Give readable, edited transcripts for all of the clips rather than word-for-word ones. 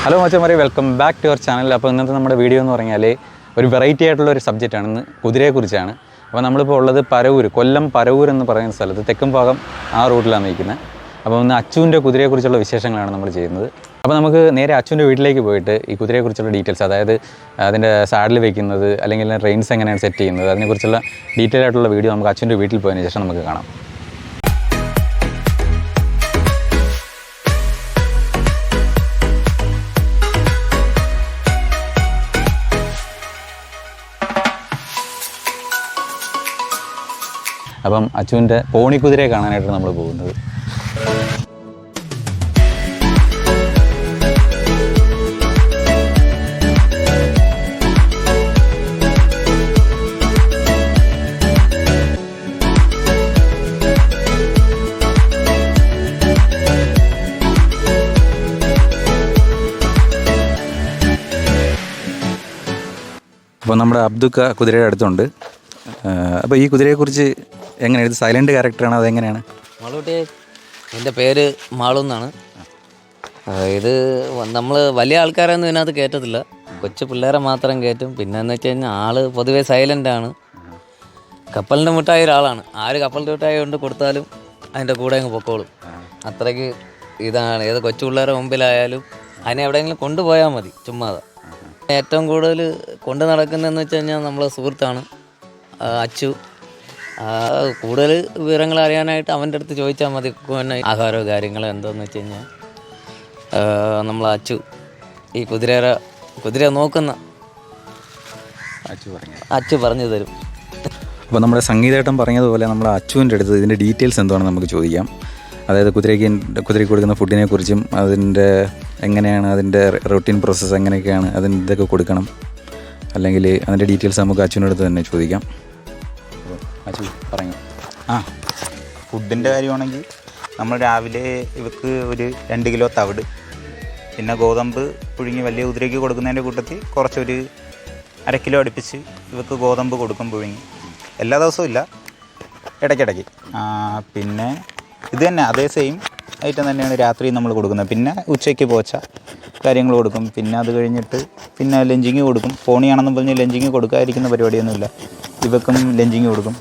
Hello മച്ചന്മാരെ, welcome back to your channel. അപ്പോൾ ഇന്നത്തെ നമ്മുടെ വീഡിയോ എന്ന് പറഞ്ഞാൽ ഒരു വെറൈറ്റി ആയിട്ടുള്ള ഒരു സബ്ജക്റ്റാണ്. ഇന്ന് കുതിരയെക്കുറിച്ചാണ്. അപ്പോൾ നമ്മളിപ്പോൾ ഉള്ളത് പരവൂർ, കൊല്ലം പരവൂർ എന്ന് പറയുന്ന സ്ഥലത്ത്, തെക്കും ഭാഗം ആ റൂട്ടിലാണ് നിൽക്കുന്നത്. അപ്പോൾ ഇന്ന് അച്ചുവിൻ്റെ കുതിരയെക്കുറിച്ചുള്ള വിശേഷങ്ങളാണ് നമ്മൾ ചെയ്യുന്നത്. അപ്പോൾ നമുക്ക് നേരെ അച്ചുവിൻ്റെ വീട്ടിലേക്ക് പോയിട്ട് ഈ കുതിരയെക്കുറിച്ചുള്ള ഡീറ്റെയിൽസ്, അതായത് അതിൻ്റെ സാഡിൽ വെക്കുന്നത് അല്ലെങ്കിൽ റെയിൻസ് എങ്ങനെയാണ് സെറ്റ് ചെയ്യുന്നത്, അതിനെക്കുറിച്ചുള്ള ഡീറ്റെയിൽ ആയിട്ടുള്ള വീഡിയോ നമുക്ക് അച്ചുവിൻ്റെ വീട്ടിൽ പോയതിന് ശേഷം നമുക്ക് കാണാം. അപ്പം അച്ചുവിൻ്റെ പോണിക്കുതിരയെ കാണാനായിട്ട് നമ്മൾ പോകുന്നത്. അപ്പോൾ നമ്മുടെ അബ്ദുക്ക കുതിരയുടെ അടുത്തുണ്ട്. അപ്പോൾ ഈ കുതിരയെക്കുറിച്ച് എങ്ങനെയാണ്, ഇത് സൈലൻറ്റ് ക്യാരക്ടറാണോ അതെങ്ങനെയാണ്? മാളൂട്ടി, എൻ്റെ പേര് മാളു എന്നാണ്. ഇത് നമ്മൾ വലിയ ആൾക്കാരൊന്നും ഇതിനകത്ത് കയറ്റത്തില്ല, കൊച്ചു പിള്ളേരെ മാത്രം കയറ്റും. പിന്നെ എന്ന് വെച്ച് കഴിഞ്ഞാൽ ആൾ പൊതുവെ സൈലൻ്റാണ്. കപ്പലിൻ്റെ മിഠായി ഒരാളാണ്. ആര് കപ്പലിൻ്റെ മിഠായി കൊണ്ട് കൊടുത്താലും അതിൻ്റെ കൂടെ അങ്ങ് പൊക്കോളും. അത്രയ്ക്ക് ഇതാണ്. ഏത് കൊച്ചു പിള്ളേരെ മുമ്പിലായാലും അതിനെ എവിടെയെങ്കിലും കൊണ്ടുപോയാൽ മതി, ചുമ്മാതെ. ഏറ്റവും കൂടുതൽ കൊണ്ടു നടക്കുന്നതെന്ന് വെച്ച് കഴിഞ്ഞാൽ നമ്മളെ സുഹൃത്താണ് അച്ചു. കൂടുതൽ വിവരങ്ങൾ അറിയാനായിട്ട് അവൻ്റെ അടുത്ത് ചോദിച്ചാൽ മതി. പിന്നെ ആഹാരമോ കാര്യങ്ങളോ എന്താണെന്ന് വെച്ച് കഴിഞ്ഞാൽ നമ്മൾ ഈ കുതിര നോക്കുന്ന അച്ചു പറഞ്ഞു തരും. അപ്പോൾ നമ്മുടെ സംഗീതേട്ടൻ പറഞ്ഞതുപോലെ നമ്മൾ അച്ചുവിൻ്റെ അടുത്ത് ഇതിൻ്റെ ഡീറ്റെയിൽസ് എന്താണെന്ന് നമുക്ക് ചോദിക്കാം. അതായത് കുതിരയ്ക്ക് കൊടുക്കുന്ന ഫുഡിനെ കുറിച്ചും അതിൻ്റെ എങ്ങനെയാണ് അതിൻ്റെ റൊട്ടീൻ പ്രോസസ്സ് എങ്ങനെയൊക്കെയാണ്, അതിന് ഇതൊക്കെ കൊടുക്കണം, അല്ലെങ്കിൽ അതിൻ്റെ ഡീറ്റെയിൽസ് നമുക്ക് അച്ചുവിൻ്റെ അടുത്ത് തന്നെ ചോദിക്കാം. അച്ചു പറഞ്ഞു. ഫുഡിൻ്റെ കാര്യമാണെങ്കിൽ നമ്മൾ രാവിലെ ഇവക്ക് ഒരു 2 കിലോ തവിട്, പിന്നെ ഗോതമ്പ് പുഴുങ്ങി വലിയ കുതിരയ്ക്ക് കൊടുക്കുന്നതിൻ്റെ കൂട്ടത്തിൽ കുറച്ചൊരു 1/2 കിലോ അടുപ്പിച്ച് ഇവക്ക് ഗോതമ്പ് കൊടുക്കും, പുഴുങ്ങി. എല്ലാ ദിവസവും ഇല്ല, ഇടയ്ക്കിടയ്ക്ക്. പിന്നെ ഇത് തന്നെ അതേ സെയിം ഐറ്റം തന്നെയാണ് രാത്രി നമ്മൾ കൊടുക്കുന്നത്. പിന്നെ ഉച്ചയ്ക്ക് പോച്ച കാര്യങ്ങൾ കൊടുക്കും. പിന്നെ അത് കഴിഞ്ഞിട്ട് പിന്നെ ലഞ്ചിങ് കൊടുക്കും. പോണിയാണെന്ന് പറഞ്ഞ് ലഞ്ചിങ് കൊടുക്കാതിരിക്കുന്ന പരിപാടിയൊന്നുമില്ല. ഇവക്കും ലഞ്ചിങ് കൊടുക്കും.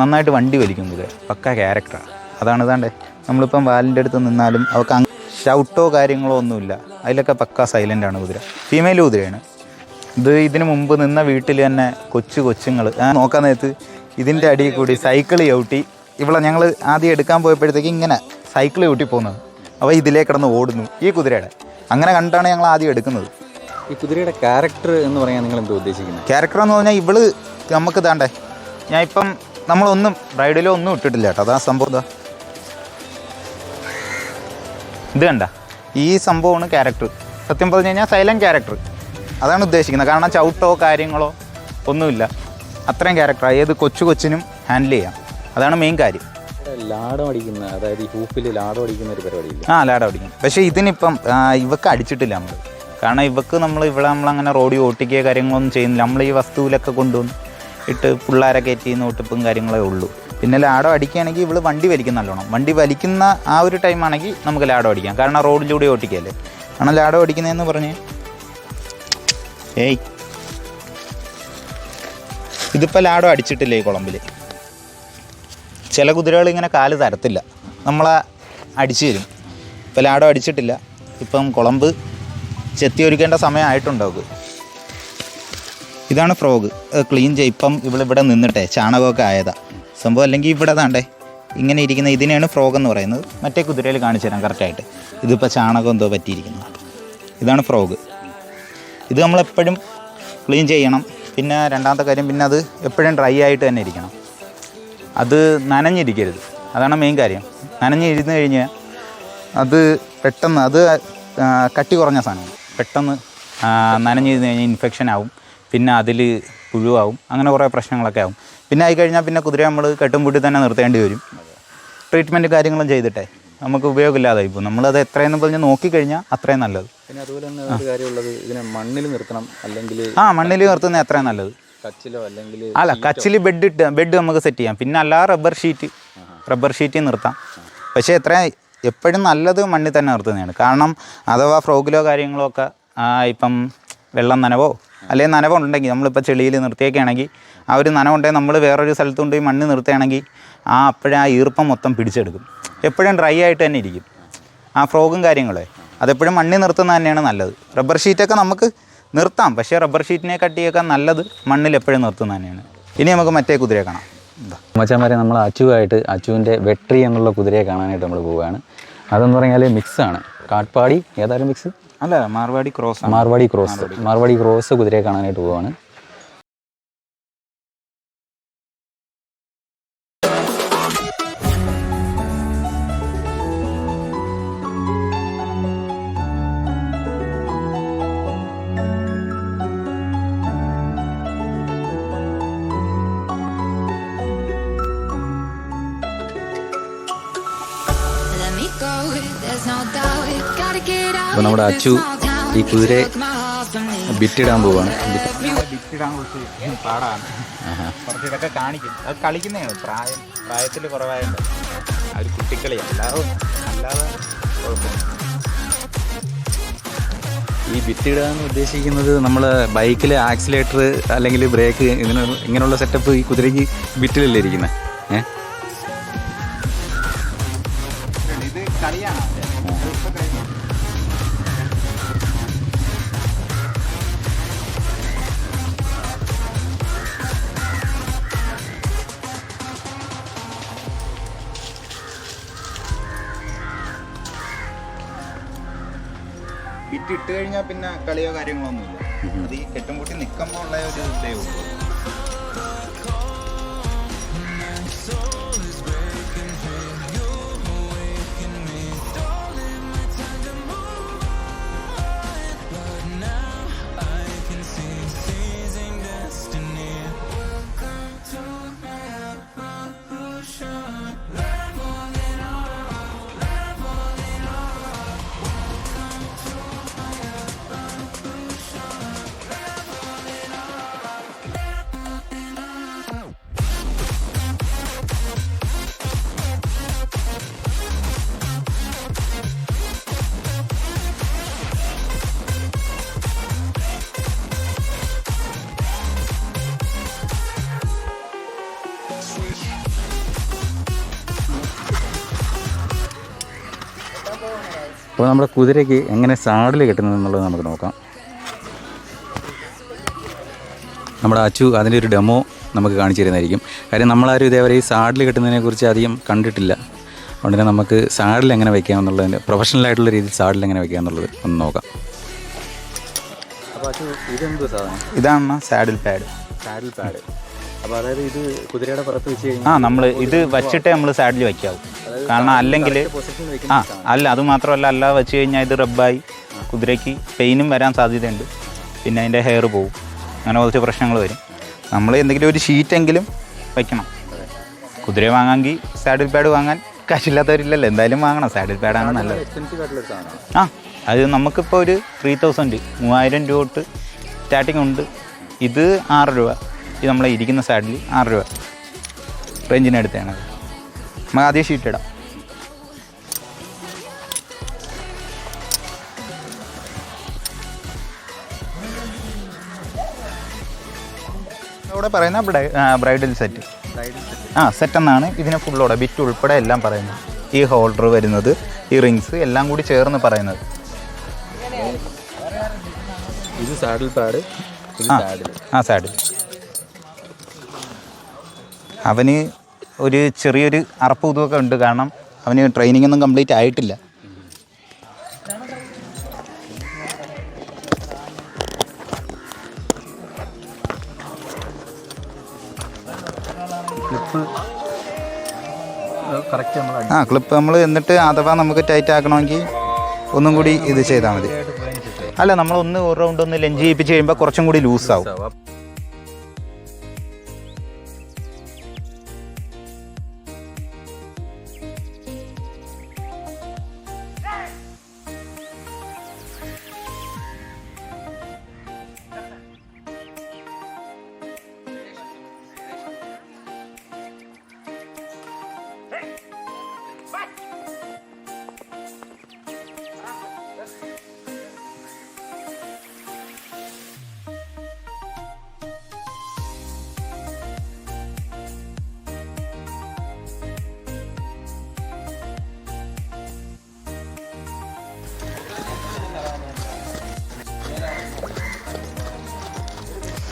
നന്നായിട്ട് വണ്ടി വലിക്കും കുതിര, പക്ക ക്യാരക്ടറാണ്. അതാണ് ഇതാണ്ട് നമ്മളിപ്പം വാലിൻ്റെ അടുത്ത് നിന്നാലും അവർക്ക് ഷൗട്ടോ കാര്യങ്ങളോ ഒന്നുമില്ല. അതിലൊക്കെ പക്ക സൈലൻ്റാണ് കുതിര. ഫീമെയിൽ കുതിരയാണ് ഇത്. ഇതിന് മുമ്പ് നിന്ന വീട്ടിൽ തന്നെ കൊച്ചുങ്ങൾ നോക്കാൻ നേരത്ത് ഇതിൻ്റെ അടിയിൽ കൂടി സൈക്കിൾ ചവിട്ടി, ഇവിടെ ഞങ്ങൾ ആദ്യം എടുക്കാൻ പോയപ്പോഴത്തേക്ക് ഇങ്ങനെ സൈക്കിൾ ചവിട്ടി പോകുന്നത്, അപ്പോൾ ഇതിലേ കിടന്ന് ഓടുന്നു ഈ കുതിരയുടെ. അങ്ങനെ കണ്ടാണ് ഞങ്ങൾ ആദ്യം എടുക്കുന്നത്. ഈ കുതിരയുടെ ക്യാരക്ടർ എന്ന് പറയാൻ നിങ്ങൾ എന്താ ഉദ്ദേശിക്കുന്നത്? ക്യാരക്ടർ എന്ന് പറഞ്ഞാൽ ഇവള് നമുക്ക് ഇതാണ്ടേ, ഞാൻ ഇപ്പം നമ്മളൊന്നും ബ്രൈഡിലോ ഒന്നും ഇട്ടിട്ടില്ല കേട്ടോ. അതാ സംഭവം. ഇതാ ഇത് കണ്ട, ഈ സംഭവമാണ് ക്യാരക്ടർ. സത്യം പറഞ്ഞു കഴിഞ്ഞാൽ സൈലൻറ്റ് ക്യാരക്ടർ അതാണ് ഉദ്ദേശിക്കുന്നത്. കാരണം ചവിട്ടോ കാര്യങ്ങളോ ഒന്നുമില്ല, അത്രയും ക്യാരക്ടറാണ്. ഏത് കൊച്ചിനും ഹാൻഡിൽ ചെയ്യാം. അതാണ് മെയിൻ കാര്യം. ലാടം അടിക്കുന്ന, അതായത് ഈ ഹൂപ്പിൽ ലാടം അടിക്കുന്ന ഒരു പരിപാടിയില്ല. ലാടം അടിക്കും. പക്ഷേ ഇതിനിപ്പം ഇവക്ക് അടിച്ചിട്ടില്ല നമ്മൾ. കാരണം ഇവക്ക് നമ്മളങ്ങനെ റോഡിൽ ഓട്ടിക്കുകയോ കാര്യങ്ങളൊന്നും ചെയ്യുന്നില്ല. നമ്മൾ ഈ വസ്തുവിലൊക്കെ കൊണ്ടുവന്ന് ഇട്ട് പിള്ളേരെ കയറ്റിന്ന് ഒട്ടിപ്പും കാര്യങ്ങളേ ഉള്ളൂ. പിന്നെ ലാടം അടിക്കുകയാണെങ്കിൽ ഇവള് വണ്ടി വലിക്കും നല്ലോണം. വണ്ടി വലിക്കുന്ന ആ ഒരു ടൈമാണെങ്കിൽ നമുക്ക് ലാടം അടിക്കാം. കാരണം റോഡിലൂടെ ഓട്ടിക്കല്ലേ. കാരണം ലാടം അടിക്കുന്നതെന്ന് പറഞ്ഞ് ഇതിപ്പോൾ ലാടം അടിച്ചിട്ടില്ല ഈ കുളമ്പിൽ. ചില കുതിരകൾ ഇങ്ങനെ കാല് തരത്തില്ല, നമ്മളെ അടിച്ചു തരും. ഇപ്പം ലാടം അടിച്ചിട്ടില്ല. ഇപ്പം കുളമ്പ് ചെത്തി ഒരുക്കേണ്ട സമയമായിട്ടുണ്ടാവും. ഇതാണ് ഫ്രോഗ്. ക്ലീൻ ചെയ്യും. ഇപ്പം ഇവിടെ നിന്നിട്ടേ ചാണകമൊക്കെ ആയതാ സംഭവം. അല്ലെങ്കിൽ ഇവിടെ താണ്ടേ ഇങ്ങനെ ഇരിക്കുന്ന ഇതിനെയാണ് ഫ്രോഗ് എന്ന് പറയുന്നത്. മറ്റേ കുതിരയിൽ കാണിച്ചു തരാം കറക്റ്റായിട്ട്. ഇതിപ്പോൾ ചാണകം എന്തോ പറ്റിയിരിക്കുന്നത്. ഇതാണ് ഫ്രോഗ്. ഇത് നമ്മളെപ്പോഴും ക്ലീൻ ചെയ്യണം. പിന്നെ രണ്ടാമത്തെ കാര്യം, പിന്നെ അത് എപ്പോഴും ഡ്രൈ ആയിട്ട് തന്നെ ഇരിക്കണം. അത് നനഞ്ഞിരിക്കരുത്, അതാണ് മെയിൻ കാര്യം. നനഞ്ഞിരുന്ന് കഴിഞ്ഞാൽ അത് പെട്ടെന്ന്, അത് കട്ടി കുറഞ്ഞ സാധനമാണ്, പെട്ടെന്ന് നനഞ്ഞിരുന്ന് കഴിഞ്ഞാൽ ഇൻഫെക്ഷൻ ആവും. പിന്നെ അതിൽ പുഴുവാവും. അങ്ങനെ കുറേ പ്രശ്നങ്ങളൊക്കെ ആവും. പിന്നെ ആയിക്കഴിഞ്ഞാൽ പിന്നെ കുതിര നമ്മൾ കെട്ടുംപൂട്ടി തന്നെ നിർത്തേണ്ടി വരും. ട്രീറ്റ്മെൻറ്റ് കാര്യങ്ങളും ചെയ്തിട്ടേ നമുക്ക് ഉപയോഗമില്ലാതായി പോകും. നമ്മളത് എത്രയെന്ന് പറഞ്ഞ് നോക്കിക്കഴിഞ്ഞാൽ അത്രയും നല്ലത്. പിന്നെ അതുപോലെ തന്നെ ഒരു കാര്യമുള്ളത്, ഇതിനെ മണ്ണിൽ നിർത്തണം, അല്ലെങ്കിൽ മണ്ണിൽ നിർത്തുന്നത് എത്രയും നല്ലത്. കച്ചിലോ അല്ലെങ്കിൽ കച്ചിൽ ബെഡ് നമുക്ക് സെറ്റ് ചെയ്യാം. പിന്നെ അല്ല റബ്ബർ ഷീറ്റ് നിർത്താം. പക്ഷേ എപ്പോഴും നല്ലത് മണ്ണിൽ തന്നെ നിർത്തുന്നതാണ്. കാരണം അഥവാ ഫ്രോഗിലോ കാര്യങ്ങളോ ഒക്കെ ഇപ്പം വെള്ളം നനവോ അല്ലെങ്കിൽ നനവുണ്ടെങ്കിൽ നമ്മളിപ്പോൾ ചെളിയിൽ നിർത്തിയൊക്കെയാണെങ്കിൽ ആ ഒരു നനവുണ്ടെങ്കിൽ നമ്മൾ വേറൊരു സ്ഥലത്ത് കൊണ്ടുപോയി മണ്ണ് നിർത്തുകയാണെങ്കിൽ അപ്പോഴും ആ ഈർപ്പം മൊത്തം പിടിച്ചെടുക്കും. എപ്പോഴും ഡ്രൈ ആയിട്ട് തന്നെ ഇരിക്കും ആ ഫ്രോഗും കാര്യങ്ങളെ. അതെപ്പോഴും മണ്ണിൽ നിർത്തുന്നത് തന്നെയാണ് നല്ലത്. റബ്ബർ ഷീറ്റൊക്കെ നമുക്ക് നിർത്താം, പക്ഷേ റബ്ബർ ഷീറ്റിനെ കട്ടിയൊക്കെ നല്ലത് മണ്ണിൽ എപ്പോഴും നിർത്തുന്നത് തന്നെയാണ്. ഇനി നമുക്ക് മറ്റേ കുതിരയെ കാണാം. മച്ചാന്മാരെ നമ്മൾ അച്ചുവിൻ്റെ വെട്രി എന്നുള്ള കുതിരയെ കാണാനായിട്ട് നമ്മൾ പോവുകയാണ്. അതെന്ന് പറഞ്ഞാൽ മിക്സാണ്. കാട്ട്പാടി ഏതായാലും മിക്സ് അല്ല, മാർവാടി ക്രോസ് കുതിരയെ കാണാനായിട്ട് പോവുകയാണ്. അപ്പോൾ നമ്മുടെ അച്ചു ഈ കുതിരയെ ബിറ്റിടാൻ പോവുകയാണ്. ബിറ്റിടാൻ കുറച്ച് പാടാണ്. കുറച്ച് ഇതൊക്കെ കാണിക്കും. അത് കളിക്കുന്നതാണ് പ്രായത്തിൽ കുറവായുണ്ട്. ആ ഒരു കുട്ടിക്കളി അല്ലാതെ കുഴപ്പമില്ല. ഈ ബിറ്റിടുക എന്ന് ഉദ്ദേശിക്കുന്നത് നമ്മൾ ബൈക്കിലെ ആക്സിലേറ്റർ അല്ലെങ്കിൽ ബ്രേക്ക് ഇങ്ങനെയുള്ള സെറ്റപ്പ് ഈ കുതിരയ്ക്ക് ബിറ്റിലല്ലേ ഇരിക്കുന്നത്. ഇത് കളിയാണ്. ബിറ്റ് ഇട്ട് കഴിഞ്ഞാൽ പിന്നെ കളിയോ കാര്യങ്ങളോ ഒന്നുമില്ല. അത് ഈ കെട്ടും കൂട്ടി നിൽക്കുമ്പോൾ ഉള്ള ഒരു ഇതേ ഉള്ളൂ. അപ്പോൾ നമ്മുടെ കുതിരയ്ക്ക് എങ്ങനെ സാഡിൽ കെട്ടുന്നത് എന്നുള്ളത് നമുക്ക് നോക്കാം. നമ്മുടെ അച്ചു അതിൻ്റെ ഒരു ഡെമോ നമുക്ക് കാണിച്ചു തരുന്നതായിരിക്കും. കാര്യം നമ്മളാരും ഇതേവരെ ഈ സാഡിൽ കെട്ടുന്നതിനെക്കുറിച്ച് അധികം കണ്ടിട്ടില്ല. അതുകൊണ്ട് തന്നെ നമുക്ക് സാഡിൽ എങ്ങനെ വയ്ക്കാം എന്നുള്ളതിൻ്റെ പ്രൊഫഷണലായിട്ടുള്ള രീതിയിൽ സാഡിൽ എങ്ങനെ വയ്ക്കാം എന്നുള്ളത് ഒന്ന് നോക്കാം. അപ്പോൾ അച്ചു ഇതെന്ത് സാധനം? ഇതാണ് സാഡിൽ പാഡ്. അപ്പോൾ അതായത് ഇത് കുതിരയുടെ പുറത്ത് വെച്ച് കഴിഞ്ഞാൽ നമ്മൾ ഇത് വച്ചിട്ടേ നമ്മൾ സാഡിൽ വയ്ക്കാവൂ. കാരണം അല്ലെങ്കിൽ അത് മാത്രമല്ല, അല്ലാതെ വെച്ച് കഴിഞ്ഞാൽ ഇത് റബ്ബായി കുതിരയ്ക്ക് പെയിനും വരാൻ സാധ്യതയുണ്ട്. പിന്നെ അതിൻ്റെ ഹെയർ പോവും. അങ്ങനെ കുറച്ച് പ്രശ്നങ്ങൾ വരും. നമ്മൾ എന്തെങ്കിലും ഒരു ഷീറ്റെങ്കിലും വയ്ക്കണം. കുതിര വാങ്ങാമെങ്കിൽ സാഡിൽ പാഡ് വാങ്ങാൻ കാശില്ലാത്തവരില്ലല്ലോ, എന്തായാലും വാങ്ങണം. സാഡിൽ പാഡാണ് നല്ലത്. അത് നമുക്കിപ്പോൾ ഒരു 3000 3000 രൂപ തൊട്ട് സ്റ്റാർട്ടിംഗ് ഉണ്ട്. ഇത് 6 രൂപ. ഇത് നമ്മളെ ഇരിക്കുന്ന സാഡിൽ 6 രൂപ റേഞ്ചിനടുത്താണ്. നമുക്ക് ആദ്യം ഷീറ്റ് ഇടാം. ഇവിടെ പറയുന്ന ബ്രൈഡൽ സെറ്റ്. സെറ്റ് എന്നാണ് ഇതിനെ ഫുള്ളോടെ ബിറ്റ് ഉൾപ്പെടെ എല്ലാം പറയുന്നത്. ഈ ഹോൾഡർ വരുന്നത്, ഈ റിങ്സ് എല്ലാം കൂടി ചേർന്ന് പറയുന്നത്. ഇത് സാഡിൽ പാഡ്. സാഡിൽ അവന് ഒരു ചെറിയൊരു അറപ്പ് ഇതൊക്കെ ഉണ്ട്. കാരണം അവന് ട്രെയിനിങ് ഒന്നും കംപ്ലീറ്റ് ആയിട്ടില്ല. ക്ലിപ്പ് നമ്മൾ എന്നിട്ട് അഥവാ നമുക്ക് ടൈറ്റ് ആക്കണമെങ്കിൽ ഒന്നും കൂടി ഇത് ചെയ്താൽ മതി. അല്ല, നമ്മളൊന്ന് ഒരു റൗണ്ട് ഒന്ന് ലഞ്ച് ചെയ്യിപ്പിച്ച് കഴിയുമ്പോൾ കുറച്ചും കൂടി ലൂസാവും.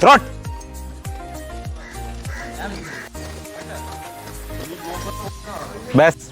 Throat bus